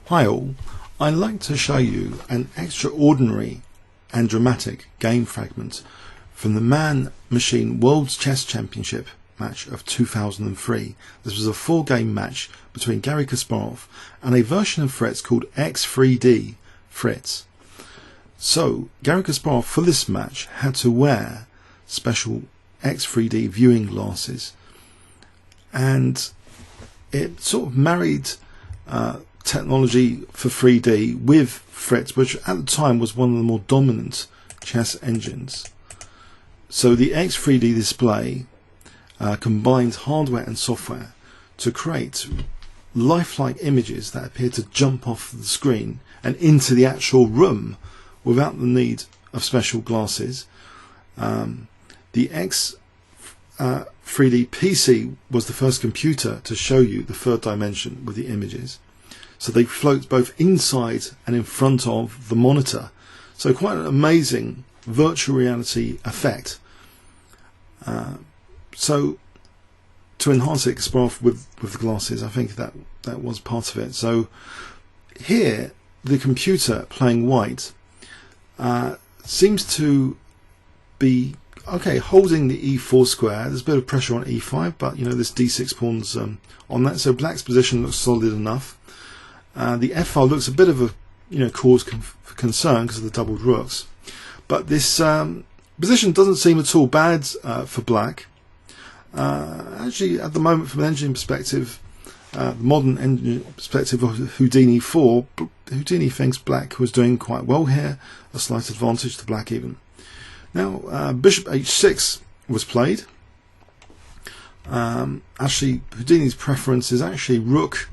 Hi all, I'd like to show you an extraordinary and dramatic game fragment from the Man-Machine World Chess Championship match of 2003. This was a 4-game match between Garry Kasparov and a version of Fritz called X3D Fritz. So Garry Kasparov for this match had to wear special X3D viewing glasses, and it sort of married technology for 3D with Fritz, which at the time was one of the more dominant chess engines. So the X3D display combined hardware and software to create lifelike images that appear to jump off the screen and into the actual room without the need of special glasses. The X3D PC was the first computer to show you the third dimension with the images. So they float both inside and in front of the monitor. So quite an amazing virtual reality effect. So to enhance it, Kasparov with the glasses, I think that was part of it. So here the computer playing white seems to be holding the e4 square. There's a bit of pressure on e5, but this d6 pawn's on that, so black's position looks solid enough. The f-file looks a bit of a cause for concern because of the doubled rooks, but this position doesn't seem at all bad for black. Actually, at the moment, from an engineering perspective, the modern engineering perspective of Houdini 4, Houdini thinks black was doing quite well here, a slight advantage to black even. Now, bishop h6 was played. Actually, Houdini's preference is actually rook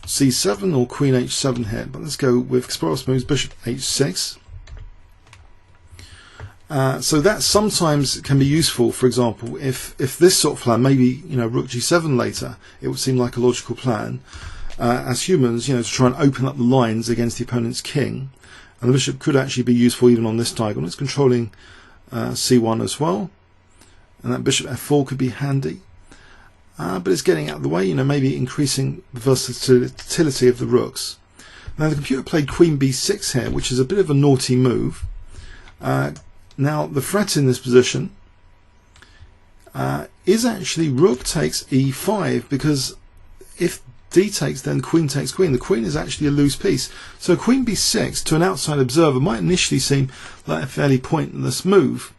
c7 or queen h7 here, but let's go with Kasparov's moves bishop h6. So that sometimes can be useful. For example, if this sort of plan, maybe rook g7 later, it would seem like a logical plan. As humans, to try and open up the lines against the opponent's king, and the bishop could actually be useful even on this diagonal. It's controlling c1 as well, and that bishop f4 could be handy. But it's getting out of the way, maybe increasing the versatility of the rooks. Now the computer played queen b6 here, which is a bit of a naughty move. Now the threat in this position is actually rook takes e5, because if d takes, then queen takes queen. The queen is actually a loose piece. So queen b6 to an outside observer might initially seem like a fairly pointless move.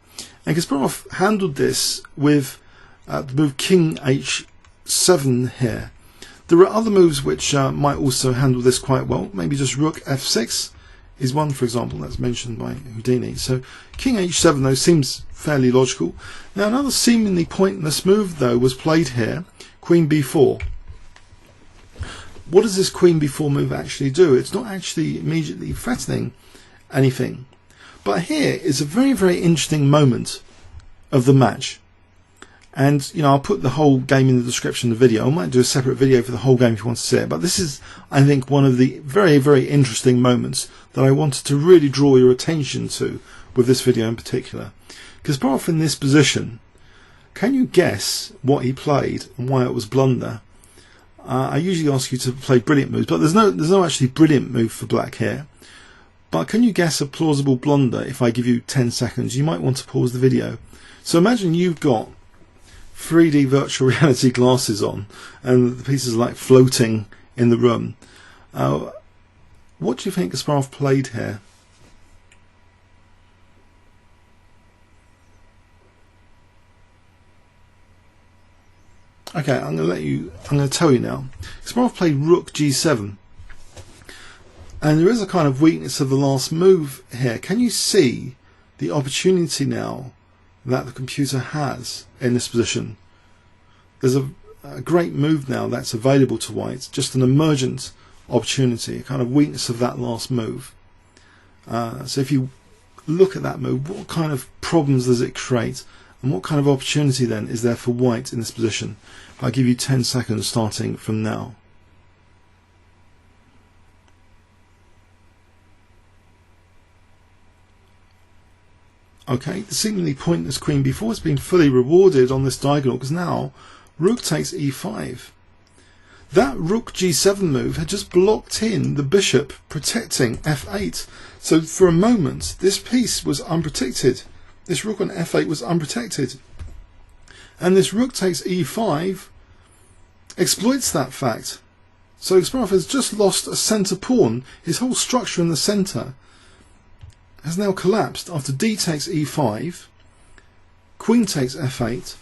And Kasparov handled this with the move king h7 here. There are other moves which might also handle this quite well. Maybe just rook f6 is one, for example, that's mentioned by Houdini. So king h7 though seems fairly logical. Now another seemingly pointless move though was played here, queen b4. What does this queen b4 move actually do? It's not actually immediately threatening anything. But here is a very, very interesting moment of the match. And I'll put the whole game in the description of the video. I might do a separate video for the whole game if you want to see it. But this is, I think, one of the very, very interesting moments that I wanted to really draw your attention to with this video in particular. Kasparov in this position, can you guess what he played and why it was blunder? I usually ask you to play brilliant moves, but there's no actually brilliant move for black here. But can you guess a plausible blunder if I give you 10 seconds? You might want to pause the video. So imagine you've got 3D virtual reality glasses on and the pieces are like floating in the room. What do you think Kasparov played here? Okay, I'm going to tell you now. Kasparov played rook g7. And there is a kind of weakness of the last move here. Can you see the opportunity now that the computer has in this position? There's a great move now that's available to white, just an emergent opportunity, a kind of weakness of that last move. So if you look at that move, what kind of problems does it create? And what kind of opportunity then is there for white in this position? I'll give you 10 seconds starting from now. Okay, the seemingly pointless queen b4 has been fully rewarded on this diagonal, because now rook takes e5. that rook g7 move had just blocked in the bishop, protecting f8. So for a moment, this piece was unprotected. This rook on f8 was unprotected. And this rook takes e5 exploits that fact. So Kasparov has just lost a centre pawn. His whole structure in the centre has now collapsed after d takes e5, queen takes f8.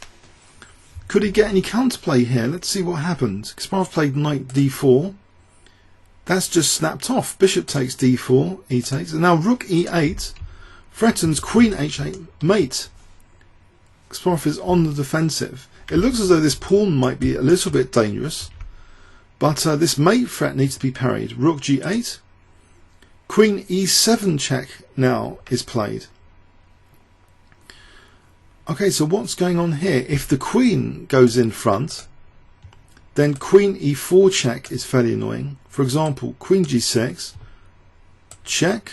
Could he get any counterplay here? Let's see what happened. Kasparov played knight d4. That's just snapped off. Bishop takes d4, e takes, and now rook e8 threatens queen h8 mate. Kasparov is on the defensive. It looks as though this pawn might be a little bit dangerous, but this mate threat needs to be parried. Rook g8, queen e7 check now is played. Okay, so what's going on here? If the queen goes in front, then queen e4 check is fairly annoying. For example, queen g6, check,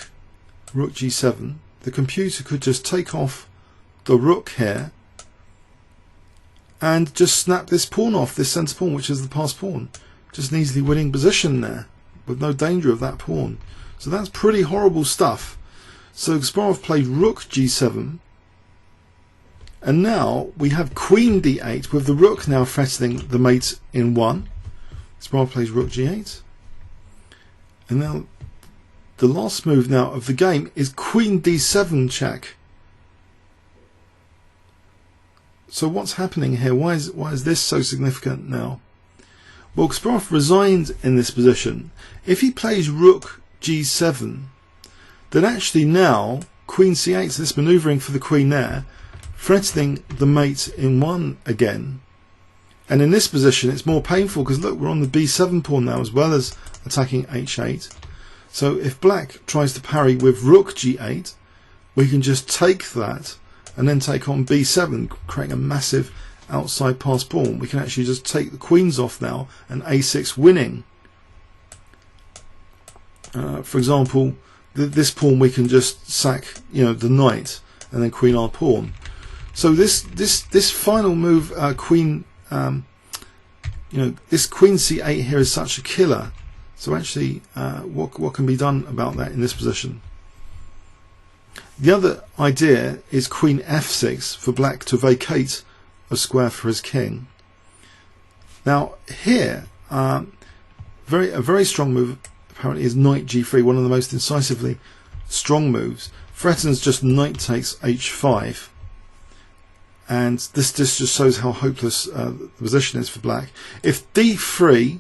rook g7. The computer could just take off the rook here and just snap this pawn off, this centre pawn, which is the passed pawn. Just an easily winning position there, with no danger of that pawn. So that's pretty horrible stuff. So Kasparov played rook g7. And now we have queen d8 with the rook now threatening the mate in 1. Kasparov plays rook g8. And now the last move now of the game is queen d7 check. So what's happening here? Why is this so significant now? Well, Kasparov resigned in this position. If he plays rook g7, then actually now queen c8, so this manoeuvring for the queen there, threatening the mate in 1 again. And in this position it's more painful because look, we're on the b7 pawn now as well as attacking h8. So if black tries to parry with rook g8, we can just take that and then take on b7, creating a massive outside passed pawn. We can actually just take the queens off now and a6 winning. For example, this pawn we can just sack, the knight and then queen our pawn. So this final move, this queen c8 here is such a killer. So actually, what can be done about that in this position? The other idea is queen f6 for black to vacate a square for his king. Now here, a very strong move apparently is knight g3, one of the most incisively strong moves. Threatens just knight takes h5. And this just shows how hopeless the position is for black. If d3,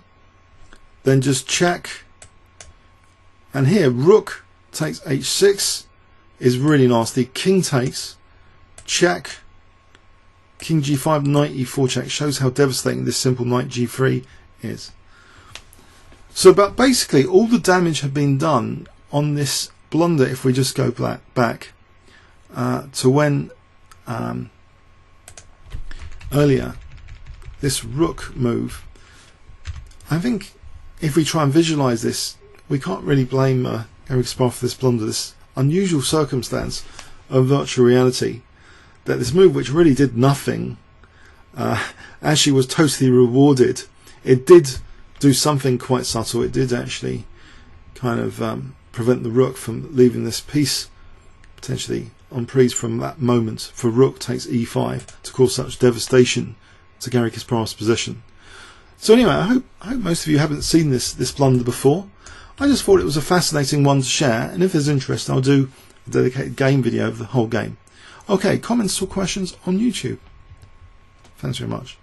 then just check. And here, rook takes h6 is really nasty. King takes, check. King g5, knight e4 check. Shows how devastating this simple knight g3 is. So, but basically, all the damage had been done on this blunder. If we just go back to when earlier, this rook move, I think if we try and visualize this, we can't really blame Garry Kasparov for this blunder, this unusual circumstance of virtual reality, that this move, which really did nothing, actually was totally rewarded. It did do something quite subtle. It did actually kind of prevent the rook from leaving this piece potentially on prise from that moment for rook takes e5 to cause such devastation to Garry Kasparov's position. So anyway, I hope most of you haven't seen this blunder before. I just thought it was a fascinating one to share, and if there's interest, I'll do a dedicated game video of the whole game. Okay, comments or questions on YouTube. Thanks very much.